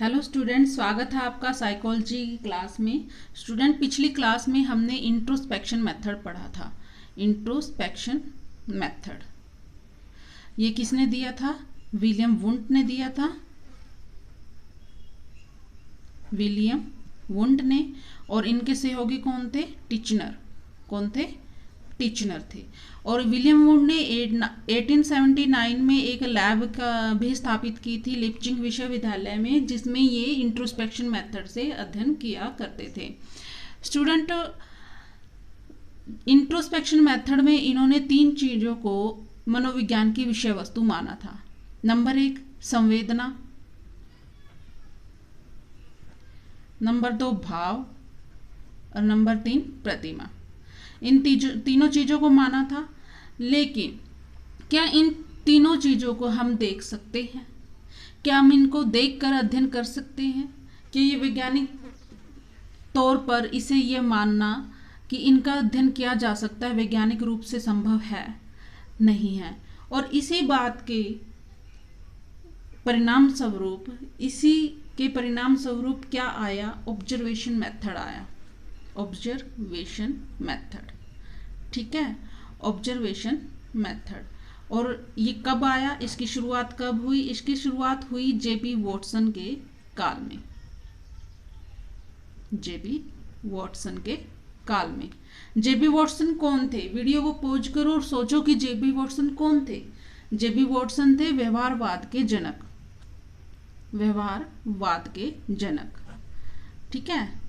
Hello student, स्वागत है आपका साइकोलॉजी क्लास में। स्टूडेंट, पिछली क्लास में हमने इंट्रोस्पेक्शन मेथड पढ़ा था। इंट्रोस्पेक्शन मेथड ये किसने दिया था? विलियम वुंड ने दिया था। विलियम वुंड ने। और इनके सहयोगी कौन थे? टिचनर। कौन थे? टिचनर थे। और विलियम वुंड ने 1879 में एक लैब का भी स्थापित की थी लिप्जिग विश्वविद्यालय में, जिसमें ये इंट्रोस्पेक्शन मेथड से अध्ययन किया करते थे। स्टूडेंट, इंट्रोस्पेक्शन मेथड में इन्होंने 3 चीज़ों को मनोविज्ञान की विषय वस्तु माना था। नंबर 1 संवेदना, नंबर 2 भाव और नंबर 3 प्रतिमा। इन तीनों चीज़ों को माना था। लेकिन क्या इन तीनों चीज़ों को हम देख सकते हैं? क्या हम इनको देखकर अध्ययन कर सकते हैं? कि ये वैज्ञानिक तौर पर इसे ये मानना कि इनका अध्ययन किया जा सकता है वैज्ञानिक रूप से संभव है? नहीं है। और इसी बात के परिणाम स्वरूप क्या आया? ऑब्जर्वेशन मेथड आया। ऑब्जर्वेशन मेथड, ठीक है, ऑब्जर्वेशन मेथड। और ये कब आया? इसकी शुरुआत कब हुई? इसकी शुरुआत हुई जेबी वॉटसन के काल में। जेबी वॉटसन के काल में। जेबी वॉटसन कौन थे? वीडियो को पॉज करो और सोचो कि जेबी वॉटसन कौन थे। जेबी वॉटसन थे व्यवहारवाद के जनक। व्यवहारवाद के जनक, ठीक है,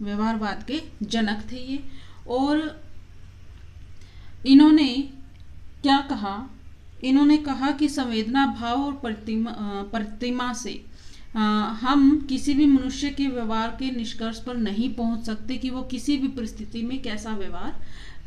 व्यवहारवाद के जनक थे ये। और इन्होंने क्या कहा? इन्होंने कहा कि संवेदना, भाव और प्रतिमा से हम किसी भी मनुष्य के व्यवहार के निष्कर्ष पर नहीं पहुंच सकते कि वो किसी भी परिस्थिति में कैसा व्यवहार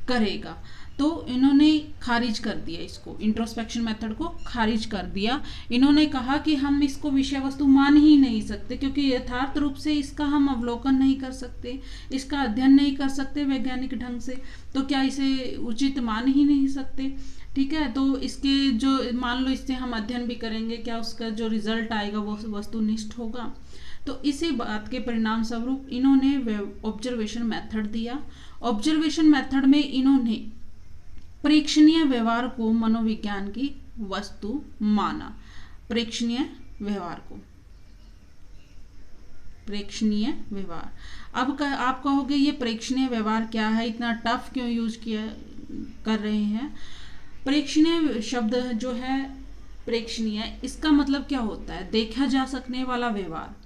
करेगा। तो इन्होंने खारिज कर दिया, इसको इंट्रोस्पेक्शन मेथड को खारिज कर दिया। इन्होंने कहा कि हम इसको विषय वस्तु मान ही नहीं सकते, क्योंकि यथार्थ रूप से इसका हम अवलोकन नहीं कर सकते, इसका अध्ययन नहीं कर सकते वैज्ञानिक ढंग से, तो क्या इसे उचित मान ही नहीं सकते? ठीक है, तो इसके जो मान लो इससे हम अध्ययन भी करेंगे, क्या उसका जो रिजल्ट आएगा वो वस्तुनिष्ठ होगा? तो इसी बात के परिणाम स्वरूप इन्होंने ऑब्जर्वेशन मेथड दिया। ऑब्जर्वेशन मेथड में इन्होंने प्रेक्षणीय व्यवहार को मनोविज्ञान की वस्तु माना। प्रेक्षणीय व्यवहार को, प्रेक्षणीय व्यवहार। अब आप कहोगे ये प्रेक्षणीय व्यवहार क्या है, इतना टफ क्यों यूज कर रहे हैं? प्रेक्षणीय शब्द जो है, प्रेक्षणीय, इसका मतलब क्या होता है? देखा जा सकने वाला व्यवहार।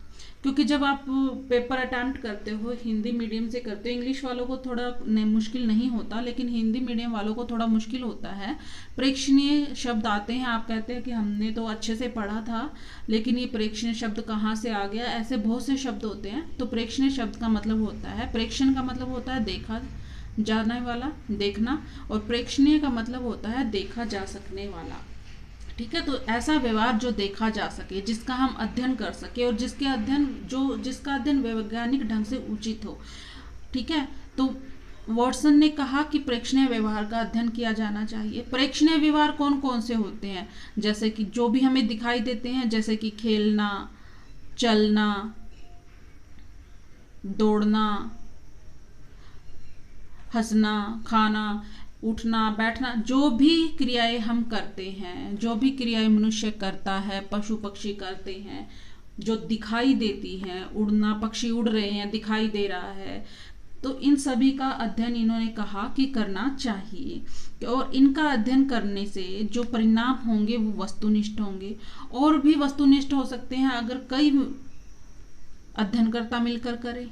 क्योंकि जब आप पेपर अटेम्प्ट करते हो, हिंदी मीडियम से करते हो, इंग्लिश वालों को थोड़ा मुश्किल नहीं होता, लेकिन हिंदी मीडियम वालों को थोड़ा मुश्किल होता है। प्रेक्षणीय शब्द आते हैं, आप कहते हैं कि हमने तो अच्छे से पढ़ा था, लेकिन ये प्रेक्षणीय शब्द कहाँ से आ गया? ऐसे बहुत से शब्द होते हैं। तो प्रेक्षणीय शब्द का मतलब होता है, प्रेक्षण का मतलब होता है देखा जाने वाला, देखना, और प्रेक्षणीय का मतलब होता है देखा जा सकने वाला। ठीक है, तो ऐसा व्यवहार जो देखा जा सके, जिसका हम अध्ययन कर सके, और जिसका अध्ययन वैज्ञानिक ढंग से उचित हो। ठीक है, तो वॉटसन ने कहा कि प्रेक्षणीय व्यवहार का अध्ययन किया जाना चाहिए। प्रेक्षणीय व्यवहार कौन कौन से होते हैं? जैसे कि जो भी हमें दिखाई देते हैं, जैसे कि खेलना, चलना, दौड़ना, हंसना, खाना, उठना, बैठना, जो भी क्रियाएं हम करते हैं, जो भी क्रियाएं मनुष्य करता है, पशु पक्षी करते हैं, जो दिखाई देती हैं, उड़ना, पक्षी उड़ रहे हैं, दिखाई दे रहा है, तो इन सभी का अध्ययन इन्होंने कहा कि करना चाहिए। और इनका अध्ययन करने से जो परिणाम होंगे वो वस्तुनिष्ठ होंगे। और भी वस्तुनिष्ठ हो सकते हैं अगर कई अध्ययनकर्ता मिलकर करें।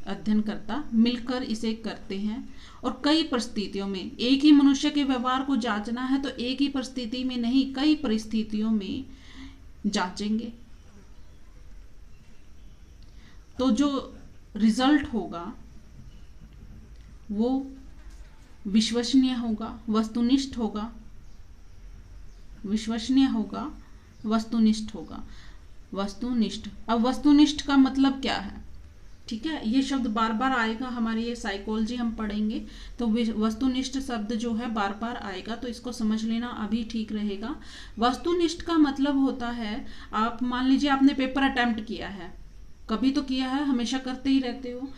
अध्ययनकर्ता मिलकर इसे करते हैं, और कई परिस्थितियों में, एक ही मनुष्य के व्यवहार को जांचना है तो एक ही परिस्थिति में नहीं, कई परिस्थितियों में जांचेंगे। तो जो रिजल्ट होगा वो विश्वसनीय होगा, वस्तुनिष्ठ होगा, विश्वसनीय होगा, वस्तुनिष्ठ होगा। वस्तुनिष्ठ। अब वस्तुनिष्ठ का मतलब क्या है? ठीक है, ये शब्द बार बार आएगा, हमारी ये साइकोलॉजी हम पढ़ेंगे तो वस्तुनिष्ठ शब्द जो है बार बार आएगा, तो इसको समझ लेना अभी ठीक रहेगा। वस्तुनिष्ठ का मतलब होता है, आप मान लीजिए आपने पेपर अटेम्प्ट किया है, कभी तो किया है, हमेशा करते ही रहते हो।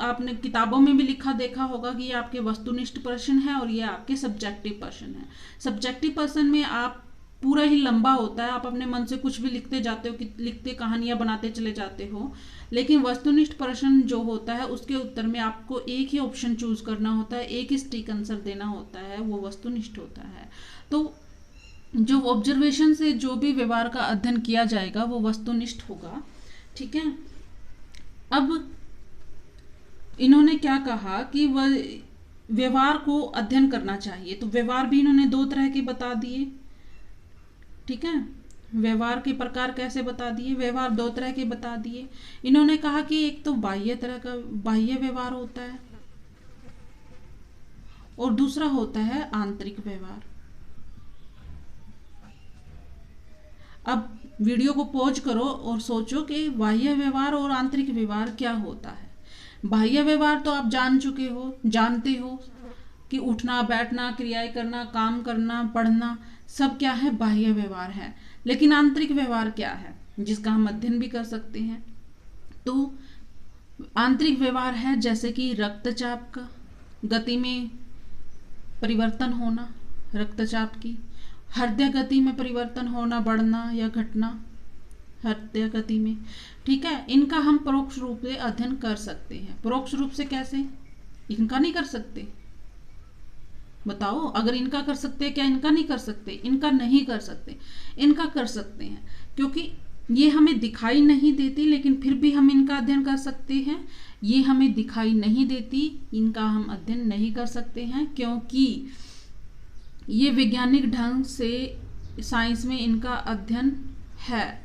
आपने किताबों में भी लिखा देखा होगा कि ये आपके वस्तुनिष्ठ प्रश्न है और ये आपके सब्जेक्टिव प्रश्न है। सब्जेक्टिव प्रश्न में आप पूरा ही लंबा होता है, आप अपने मन से कुछ भी लिखते जाते हो, लिखते कहानियां बनाते चले जाते हो। लेकिन वस्तुनिष्ठ प्रश्न जो होता है उसके उत्तर में आपको एक ही ऑप्शन चूज करना होता है, एक ही स्ट्रिक आंसर देना होता है, वो वस्तुनिष्ठ होता है। तो जो ऑब्जर्वेशन से जो भी व्यवहार का अध्ययन किया जाएगा वो वस्तुनिष्ठ होगा। ठीक है, अब इन्होंने क्या कहा कि वह व्यवहार को अध्ययन करना चाहिए, तो व्यवहार भी इन्होंने दो तरह के बता दिए। ठीक है, व्यवहार के प्रकार कैसे बता दिए, व्यवहार दो तरह के बता दिए। इन्होंने कहा कि एक तो बाह्य तरह का बाह्य व्यवहार होता है और दूसरा होता है आंतरिक व्यवहार। अब वीडियो को पॉज करो और सोचो कि बाह्य व्यवहार और आंतरिक व्यवहार क्या होता है। बाह्य व्यवहार तो आप जान चुके हो, जानते हो कि उठना बैठना, क्रियाएं करना, काम करना, पढ़ना, सब क्या है, बाह्य व्यवहार है। लेकिन आंतरिक व्यवहार क्या है, जिसका हम अध्ययन भी कर सकते हैं। तो आंतरिक व्यवहार है जैसे कि रक्तचाप का, गति में परिवर्तन होना, रक्तचाप की, हृदय गति में परिवर्तन होना, बढ़ना या घटना हृदय गति में। ठीक है, इनका हम परोक्ष रूप से अध्ययन कर सकते हैं। परोक्ष रूप से कैसे, इनका नहीं कर सकते, बताओ। अगर इनका कर सकते हैं, क्या इनका नहीं कर सकते? इनका नहीं कर सकते, इनका कर सकते हैं, क्योंकि ये हमें दिखाई नहीं देती, लेकिन फिर भी हम इनका अध्ययन कर सकते हैं। ये हमें दिखाई नहीं देती, इनका हम अध्ययन नहीं कर सकते हैं, क्योंकि ये वैज्ञानिक ढंग से साइंस में इनका अध्ययन है।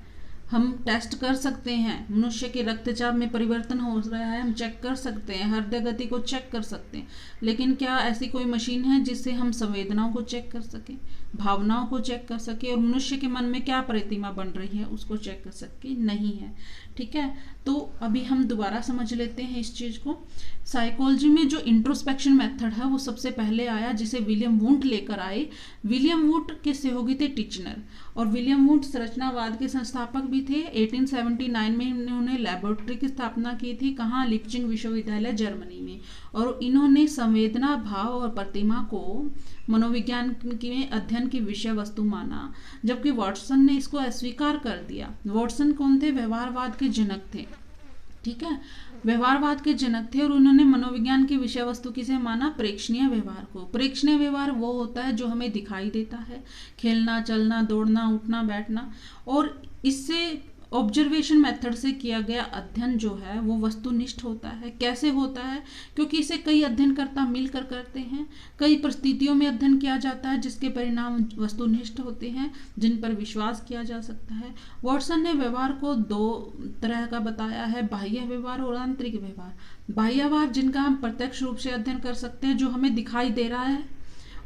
हम टेस्ट कर सकते हैं, मनुष्य के रक्तचाप में परिवर्तन हो रहा है, हम चेक कर सकते हैं, हृदय गति को चेक कर सकते हैं। लेकिन क्या ऐसी कोई मशीन है जिससे हम संवेदनाओं को चेक कर सकें, भावनाओं को चेक कर सके, और मनुष्य के मन में क्या प्रतिमा बन रही है उसको चेक कर सके? नहीं है। ठीक है, तो अभी हम दोबारा समझ लेते हैं इस चीज को। साइकोलॉजी में जो इंट्रोस्पेक्शन मेथड है वो सबसे पहले आया, जिसे विलियम वुंट लेकर आए। विलियम वुंट के सहयोगी थे टिचनर, और विलियम वुंट संरचनावाद के संस्थापक भी थे। 1879 में इन्होंने लेबोरेटरी की स्थापना की थी, कहाँ? लिप्जिग विश्वविद्यालय जर्मनी में। और इन्होंने संवेदना, भाव और प्रतिमा को मनोविज्ञान के अध्ययन की विषय वस्तु माना, जबकि वॉटसन ने इसको अस्वीकार कर दिया। वॉटसन कौन थे? व्यवहारवाद के जनक थे। ठीक है, व्यवहारवाद के जनक थे, और उन्होंने मनोविज्ञान की विषय वस्तु किसे माना? प्रेक्षणीय व्यवहार को। प्रेक्षणीय व्यवहार वो होता है जो हमें दिखाई देता है, खेलना, चलना, दौड़ना, उठना, बैठना, और इससे ऑब्जर्वेशन मेथड से किया गया अध्ययन जो है वो वस्तुनिष्ठ होता है। कैसे होता है? क्योंकि इसे कई अध्ययनकर्ता मिलकर करते हैं, कई परिस्थितियों में अध्ययन किया जाता है, जिसके परिणाम वस्तुनिष्ठ होते हैं, जिन पर विश्वास किया जा सकता है। वॉटसन ने व्यवहार को दो तरह का बताया है, बाह्य व्यवहार और आंतरिक व्यवहार। बाह्य व्यवहार जिनका हम प्रत्यक्ष रूप से अध्ययन कर सकते हैं, जो हमें दिखाई दे रहा है,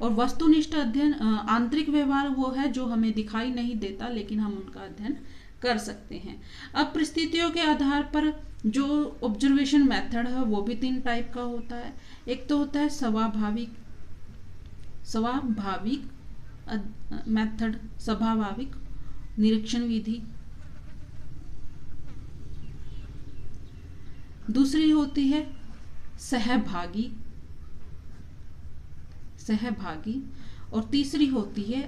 और वस्तुनिष्ठ अध्ययन आंतरिक व्यवहार वो है जो हमें दिखाई नहीं देता, लेकिन हम उनका अध्ययन कर सकते हैं। अब परिस्थितियों के आधार पर जो ऑब्जर्वेशन मेथड है वो भी तीन टाइप का होता है। एक तो होता है स्वाभाविक मेथड, स्वाभाविक निरीक्षण विधि। दूसरी होती है सहभागी, और तीसरी होती है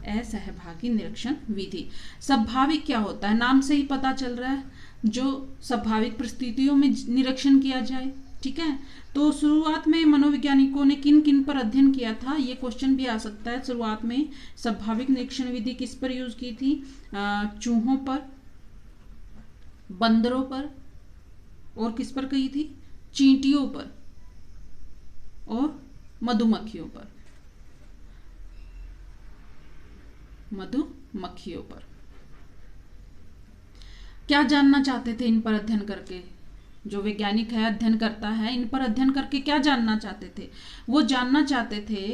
असहभागी निरीक्षण विधि। स्वाभाविक क्या होता है? नाम से ही पता चल रहा है, जो स्वाभाविक परिस्थितियों में निरीक्षण किया जाए। ठीक है, तो शुरुआत में मनोवैज्ञानिकों ने किन किन पर अध्ययन किया था, ये क्वेश्चन भी आ सकता है। शुरुआत में स्वाभाविक निरीक्षण विधि किस पर यूज की थी? चूहों पर, बंदरों पर, और किस पर की थी? चींटियों पर और मधुमक्खियों पर। क्या जानना चाहते थे इन पर अध्ययन करके? जो वैज्ञानिक है, अध्ययन करता है, इन पर अध्ययन करके क्या जानना चाहते थे? वो जानना चाहते थे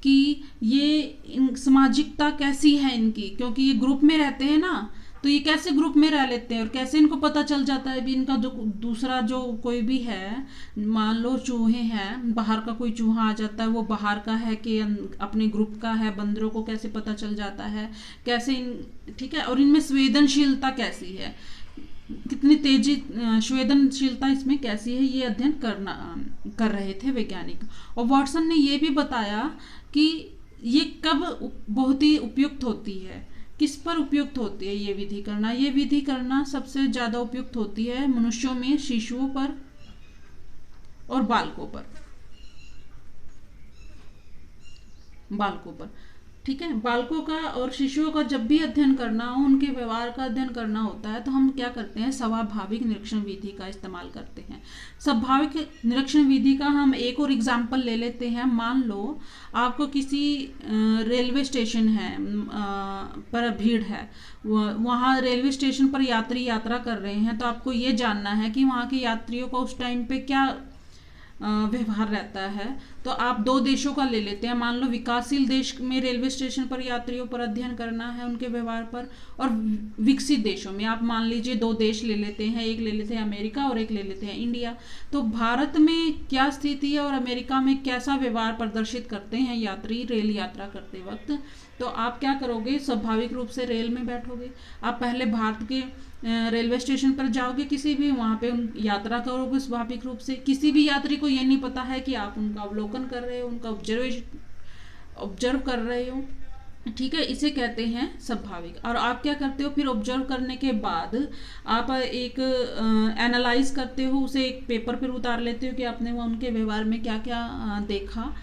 कि ये सामाजिकता कैसी है इनकी, क्योंकि ये ग्रुप में रहते हैं ना, तो ये कैसे ग्रुप में रह लेते हैं और कैसे इनको पता चल जाता है भी इनका जो दूसरा जो कोई भी है, मान लो चूहे हैं, बाहर का कोई चूहा आ जाता है, वो बाहर का है कि अपने ग्रुप का है, बंदरों को कैसे पता चल जाता है, कैसे इन, ठीक है, और इनमें संवेदनशीलता कैसी है, कितनी तेजी संवेदनशीलता इसमें कैसी है, ये अध्ययन कर रहे थे वैज्ञानिक। और वाटसन ने ये भी बताया कि ये कब बहुत ही उपयुक्त होती है, किस पर उपयुक्त होती है ये विधि करना। ये विधि करना सबसे ज़्यादा उपयुक्त होती है मनुष्यों में, शिशुओं पर और बालकों पर, ठीक है। बालकों का और शिशुओं का जब भी अध्ययन करना हो, उनके व्यवहार का अध्ययन करना होता है, तो हम क्या करते हैं, स्वाभाविक निरीक्षण विधि का इस्तेमाल करते हैं। स्वाभाविक निरीक्षण विधि का हम एक और एग्जाम्पल ले लेते हैं। मान लो आपको किसी रेलवे स्टेशन है पर भीड़ है, वहाँ रेलवे स्टेशन पर यात्री यात्रा कर रहे हैं, तो आपको ये जानना है कि वहाँ के यात्रियों का उस टाइम पे क्या व्यवहार रहता है। तो आप दो देशों का ले लेते हैं। मान लो विकासशील देश में रेलवे स्टेशन पर यात्रियों पर अध्ययन करना है, उनके व्यवहार पर, और विकसित देशों में आप मान लीजिए दो देश ले लेते हैं, एक ले लेते हैं अमेरिका और एक ले लेते हैं इंडिया। तो भारत में क्या स्थिति है और अमेरिका में कैसा व्यवहार प्रदर्शित करते हैं यात्री रेल यात्रा करते वक्त। तो आप क्या करोगे, स्वाभाविक रूप से रेल में बैठोगे, आप पहले भारत के रेलवे स्टेशन पर जाओगे, किसी भी वहाँ पे यात्रा करोगे स्वाभाविक रूप से। किसी भी यात्री को ये नहीं पता है कि आप उनका अवलोकन कर रहे हो, उनका ऑब्जर्व कर रहे हो, ठीक है, इसे कहते हैं स्वाभाविक। और आप क्या करते हो, फिर ऑब्जर्व करने के बाद आप एक एनालाइज करते हो, उसे एक पेपर पर उतार लेते हो कि आपने वो उनके व्यवहार में क्या क्या देखा,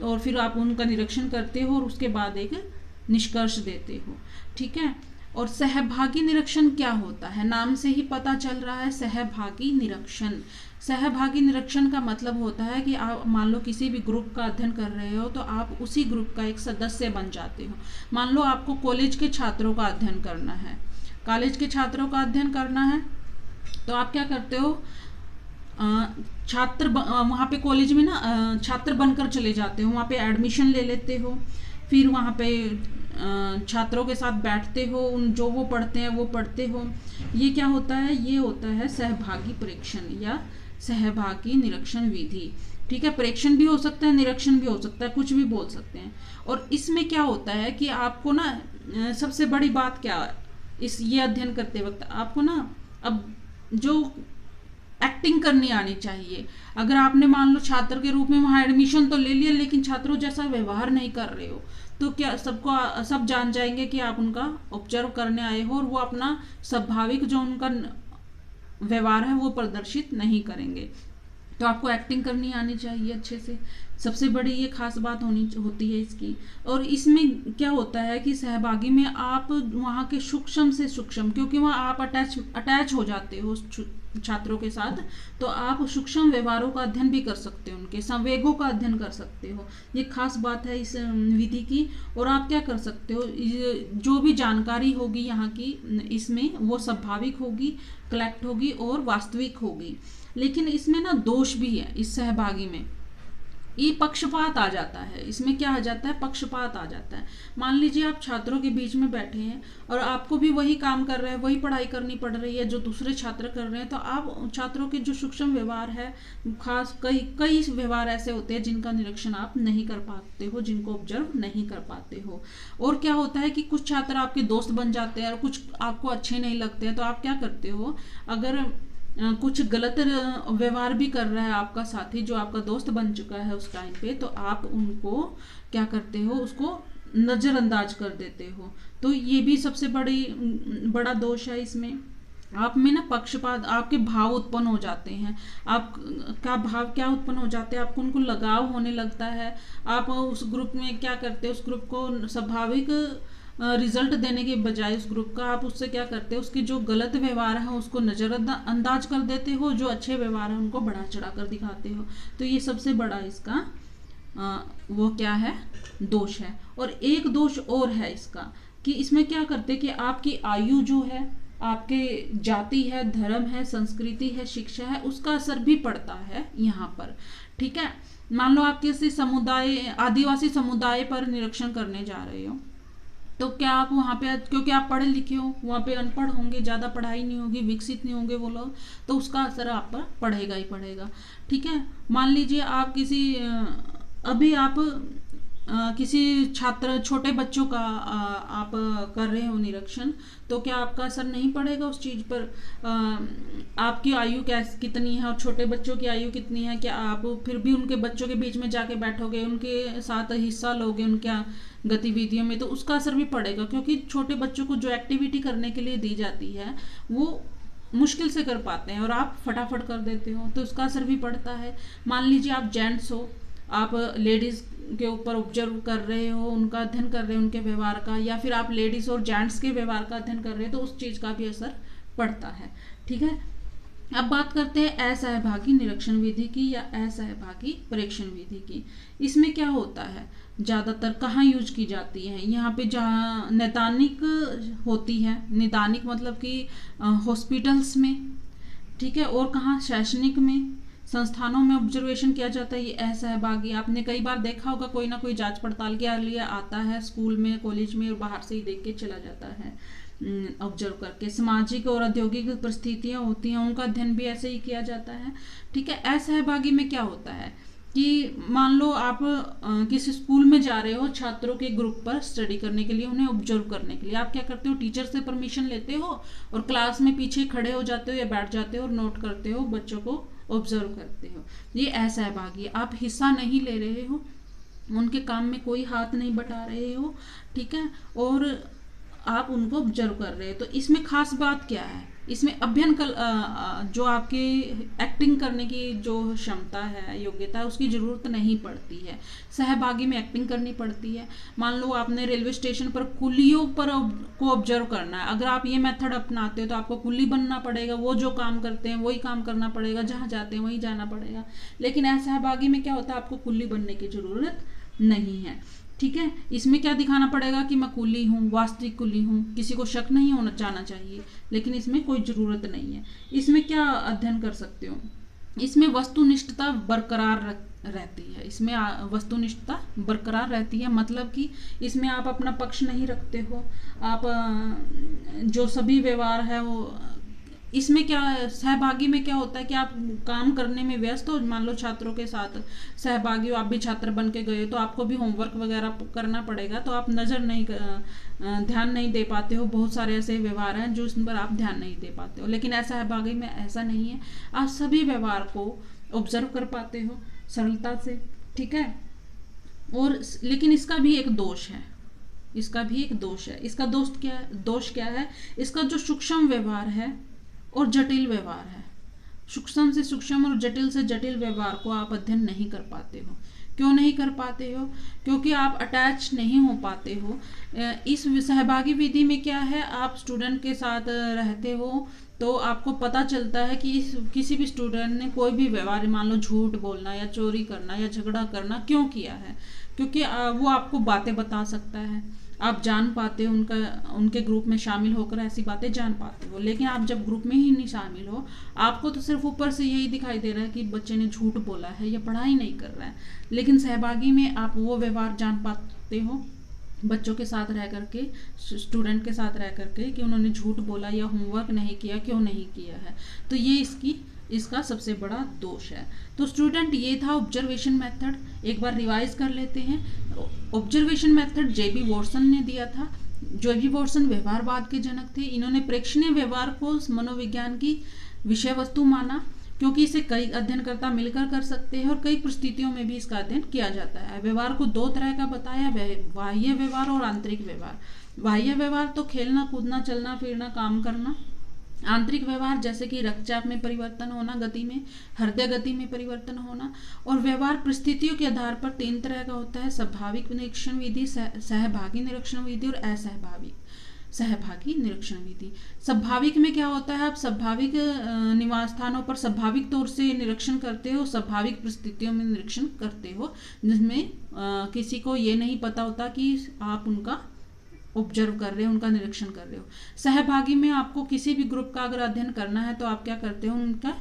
और फिर आप उनका निरीक्षण करते हो और उसके बाद एक निष्कर्ष देते हो, ठीक है। और सहभागी निरीक्षण क्या होता है, नाम से ही पता चल रहा है सहभागी निरीक्षण। सहभागी निरीक्षण का मतलब होता है कि आप मान लो किसी भी ग्रुप का अध्ययन कर रहे हो, तो आप उसी ग्रुप का एक सदस्य बन जाते हो। मान लो आपको कॉलेज के छात्रों का अध्ययन करना है, कॉलेज के छात्रों का अध्ययन करना है, तो आप क्या करते हो, छात्र वहाँ पे कॉलेज में ना छात्र बनकर चले जाते हो, वहाँ पे एडमिशन ले लेते हो, फिर वहाँ पे छात्रों के साथ बैठते हो, उन जो वो पढ़ते हैं वो पढ़ते हो। ये क्या होता है, ये होता है सहभागी प्रेक्षण या सहभागी निरीक्षण विधि, ठीक है। प्रेक्षण भी हो सकता है, निरीक्षण भी हो सकता है, कुछ भी बोल सकते हैं। और इसमें क्या होता है कि आपको ना सबसे बड़ी बात क्या है, ये अध्ययन करते वक्त आपको ना अब जो एक्टिंग करनी आनी चाहिए। अगर आपने मान लो छात्र के रूप में वहाँ एडमिशन तो ले लिया, लेकिन छात्रों जैसा व्यवहार नहीं कर रहे हो, तो क्या सब जान जाएंगे कि आप उनका ऑब्जर्व करने आए हो, और वो अपना स्वाभाविक जो उनका व्यवहार है वो प्रदर्शित नहीं करेंगे। तो आपको एक्टिंग करनी आनी चाहिए अच्छे से, सबसे बड़ी ये खास बात होती है इसकी। और इसमें क्या होता है कि सहभागी में आप वहाँ के सूक्ष्म से सूक्ष्म, क्योंकि वहाँ आप अटैच हो जाते हो छात्रों के साथ, तो आप सूक्ष्म व्यवहारों का अध्ययन भी कर सकते हो, उनके संवेगों का अध्ययन कर सकते हो। ये खास बात है इस विधि की। और आप क्या कर सकते हो, जो भी जानकारी होगी यहाँ की इसमें वो स्वाभाविक होगी, कलेक्ट होगी और वास्तविक होगी। लेकिन इसमें ना दोष भी है, इस सहभागी में ये पक्षपात आ जाता है। इसमें क्या आ जाता है, पक्षपात आ जाता है। मान लीजिए आप छात्रों के बीच में बैठे हैं और आपको भी वही काम कर रहे हैं, वही पढ़ाई करनी पड़ रही है जो दूसरे छात्र कर रहे हैं, तो आप छात्रों के जो सूक्ष्म व्यवहार है, खास कई व्यवहार ऐसे होते हैं जिनका निरीक्षण आप नहीं कर पाते हो, जिनको ऑब्जर्व नहीं कर पाते हो। और क्या होता है कि कुछ छात्र आपके दोस्त बन जाते हैं और कुछ आपको अच्छे नहीं लगते हैं, तो आप क्या करते हो, अगर कुछ गलत व्यवहार भी कर रहा है आपका साथी जो आपका दोस्त बन चुका है उस टाइम पे, तो आप उनको क्या करते हो, उसको नज़रअंदाज कर देते हो। तो ये भी सबसे बड़ा दोष है इसमें। आप में ना पक्षपात, आपके भाव उत्पन्न हो जाते हैं। आपका भाव क्या उत्पन्न हो जाते हैं, आपको उनको लगाव होने लगता है। आप उस ग्रुप में क्या करते हो, उस ग्रुप को स्वाभाविक रिजल्ट देने के बजाय उस ग्रुप का आप उससे क्या करते हो, उसके जो गलत व्यवहार है उसको नज़रअंदाज कर देते हो, जो अच्छे व्यवहार है उनको बढ़ा चढ़ा कर दिखाते हो। तो ये सबसे बड़ा इसका वो क्या है, दोष है। और एक दोष और है इसका कि इसमें क्या करते कि आपकी आयु जो है, आपके जाति है, धर्म है, संस्कृति है, शिक्षा है, उसका असर भी पड़ता है यहाँ पर, ठीक है। मान लो आप किसी समुदाय, आदिवासी समुदाय पर निरीक्षण करने जा रहे हो, तो क्या आप वहाँ पे, क्योंकि आप पढ़े लिखे हो, वहाँ पे अनपढ़ होंगे, ज़्यादा पढ़ाई नहीं होगी, विकसित नहीं होंगे वो लोग, तो उसका असर आप पर पड़ेगा ही पड़ेगा। ठीक है। मान लीजिए आप किसी अभी आप किसी छात्र, छोटे बच्चों का आप कर रहे हो निरीक्षण, तो क्या आपका असर नहीं पड़ेगा उस चीज़ पर? आपकी आयु कितनी है और छोटे बच्चों की आयु कितनी है, क्या आप फिर भी उनके बच्चों के बीच में जाके बैठोगे, उनके साथ हिस्सा लोगे उनके गतिविधियों में, तो उसका असर भी पड़ेगा। क्योंकि छोटे बच्चों को जो एक्टिविटी करने के लिए दी जाती है वो मुश्किल से कर पाते हैं और आप फटाफट कर देते हो, तो उसका असर भी पड़ता है। मान लीजिए आप जेंट्स हो, आप लेडीज़ के ऊपर ऑब्जर्व कर रहे हो, उनका अध्ययन कर रहे हो उनके व्यवहार का, या फिर आप लेडीज़ और जेंट्स के व्यवहार का अध्ययन कर रहे हो, तो उस चीज़ का भी असर पड़ता है। ठीक है। अब बात करते हैं असहभागी निरीक्षण विधि की या असहभागी प्रेक्षण विधि की। इसमें क्या होता है, ज़्यादातर कहाँ यूज की जाती है? यहाँ पे जहाँ नैदानिक होती है, निदानिक मतलब कि हॉस्पिटल्स में, ठीक है, और कहाँ शैक्षणिक में संस्थानों में ऑब्जर्वेशन किया जाता है। ये असहभागी आपने कई बार देखा होगा, कोई ना कोई जांच पड़ताल के लिए आता है स्कूल में, कॉलेज में, और बाहर से ही देख के चला जाता है ऑब्जर्व करके। सामाजिक और औद्योगिक परिस्थितियां होती हैं, उनका अध्ययन भी ऐसे ही किया जाता है। ठीक है। असहभागी में क्या होता है कि मान लो आप किसी स्कूल में जा रहे हो छात्रों के ग्रुप पर स्टडी करने के लिए, उन्हें ऑब्जर्व करने के लिए, आप क्या करते हो, टीचर से परमिशन लेते हो और क्लास में पीछे खड़े हो जाते हो या बैठ जाते हो और नोट करते हो, बच्चों को ऑब्जर्व करते हो। ये असहभागी, आप हिस्सा नहीं ले रहे हो, उनके काम में कोई हाथ नहीं बटा रहे हो, ठीक है, और आप उनको ऑब्जर्व कर रहे हो। तो इसमें खास बात क्या है, इसमें अध्ययन जो आपके एक्टिंग करने की जो क्षमता है, योग्यता है, उसकी ज़रूरत नहीं पड़ती है। सहभागी में एक्टिंग करनी पड़ती है। मान लो आपने रेलवे स्टेशन पर कुलियों पर को ऑब्जर्व करना है, अगर आप ये मेथड अपनाते हो तो आपको कुली बनना पड़ेगा, वो जो काम करते हैं वही काम करना पड़ेगा, जहाँ जाते हैं वहीं जाना पड़ेगा। लेकिन असहभागी में क्या होता है, आपको कुली बनने की ज़रूरत नहीं है। ठीक है। इसमें क्या दिखाना पड़ेगा कि मैं कुली हूँ, वास्तविक कुली हूँ, किसी को शक नहीं होना जाना चाहिए, लेकिन इसमें कोई ज़रूरत नहीं है। इसमें क्या अध्ययन कर सकते हो, इसमें वस्तुनिष्ठता बरकरार रहती है। इसमें वस्तुनिष्ठता बरकरार रहती है, मतलब कि इसमें आप अपना पक्ष नहीं रखते हो, आप जो सभी व्यवहार है वो, इसमें क्या सहभागी में क्या होता है कि आप काम करने में व्यस्त हो, मान लो छात्रों के साथ सहभागी हो, आप भी छात्र बन के गए हो, तो आपको भी होमवर्क वगैरह करना पड़ेगा, तो आप ध्यान नहीं दे पाते हो। बहुत सारे ऐसे व्यवहार हैं जो इस पर आप ध्यान नहीं दे पाते हो, लेकिन असहभागी में ऐसा नहीं है, आप सभी व्यवहार को ऑब्जर्व कर पाते हो सरलता से। ठीक है। और लेकिन इसका भी एक दोष है, इसका दोष क्या है, इसका जो सूक्ष्म व्यवहार है और जटिल व्यवहार है, सूक्ष्म से सूक्ष्म और जटिल से जटिल व्यवहार को आप अध्ययन नहीं कर पाते हो। क्यों नहीं कर पाते हो? क्योंकि आप अटैच नहीं हो पाते हो। इस सहभागी विधि में क्या है, आप स्टूडेंट के साथ रहते हो तो आपको पता चलता है कि किसी भी स्टूडेंट ने कोई भी व्यवहार, मान लो झूठ बोलना या चोरी करना या झगड़ा करना, क्यों किया है, क्योंकि वो आपको बातें बता सकता है, आप जान पाते हो, उनके ग्रुप में शामिल होकर ऐसी बातें जान पाते हो। लेकिन आप जब ग्रुप में ही नहीं शामिल हो, आपको तो सिर्फ ऊपर से यही दिखाई दे रहा है कि बच्चे ने झूठ बोला है या पढ़ाई नहीं कर रहा है, लेकिन सहभागी में आप वो व्यवहार जान पाते हो बच्चों के साथ रह करके, स्टूडेंट के साथ रह करके, कि उन्होंने झूठ बोला या होमवर्क नहीं किया, क्यों नहीं किया है। तो ये इसका सबसे बड़ा दोष है। तो स्टूडेंट, ये था ऑब्जर्वेशन मेथड। एक बार रिवाइज कर लेते हैं। ऑब्जर्वेशन मेथड जेबी वॉटसन ने दिया था। जेबी वॉटसन व्यवहारवाद के जनक थे। इन्होंने प्रेक्षणीय व्यवहार को मनोविज्ञान की विषय वस्तु माना, क्योंकि इसे कई अध्ययनकर्ता मिलकर कर सकते हैं और कई परिस्थितियों में भी इसका अध्ययन किया जाता है। व्यवहार को दो तरह का बताया, बाह्य व्यवहार और आंतरिक व्यवहार। बाह्य व्यवहार तो खेलना, कूदना, चलना फिरना, काम करना। आंतरिक व्यवहार जैसे कि रक्तचाप में परिवर्तन होना, गति में, हृदय गति में परिवर्तन होना। और व्यवहार परिस्थितियों के आधार पर तीन तरह का होता है: स्वाभाविक निरीक्षण विधि, सहभागी निरीक्षण विधि और सहभागी निरीक्षण विधि। स्वाभाविक में क्या होता है, आप स्वाभाविक निवास स्थानों पर स्वाभाविक तौर से निरीक्षण करते हो, स्वाभाविक परिस्थितियों में निरीक्षण करते हो, जिसमें किसी को ये नहीं पता होता कि आप उनका ऑब्जर्व कर रहे हो, उनका निरीक्षण कर रहे हो। सहभागी में आपको किसी भी ग्रुप का अगर अध्ययन करना है तो आप क्या करते हो, उनका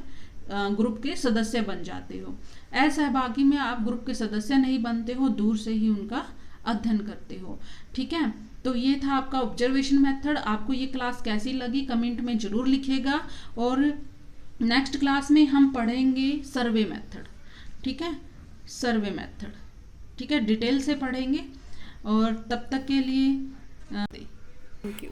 ग्रुप के सदस्य बन जाते हो। असहभागी में आप ग्रुप के सदस्य नहीं बनते हो, दूर से ही उनका अध्ययन करते हो। ठीक है, तो ये था आपका ऑब्जर्वेशन मेथड। आपको ये क्लास कैसी लगी कमेंट में जरूर लिखिएगा। और नेक्स्ट क्लास में हम पढ़ेंगे सर्वे मेथड। ठीक है, सर्वे मेथड, ठीक है, डिटेल से पढ़ेंगे। और तब तक के लिए थैंक यू।